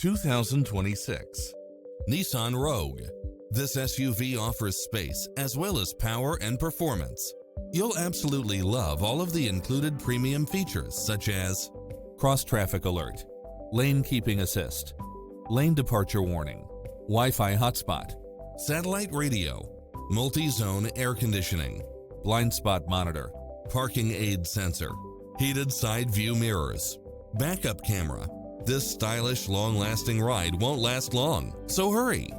2026 Nissan Rogue. This SUV offers space as well as power and performance. You'll absolutely love all of the included premium features such as cross-traffic alert, lane keeping assist, lane departure warning, Wi-Fi hotspot, satellite radio, multi-zone air conditioning, blind spot monitor, parking aid sensor, heated side view mirrors, backup camera. This stylish, long-lasting ride won't last long, so hurry!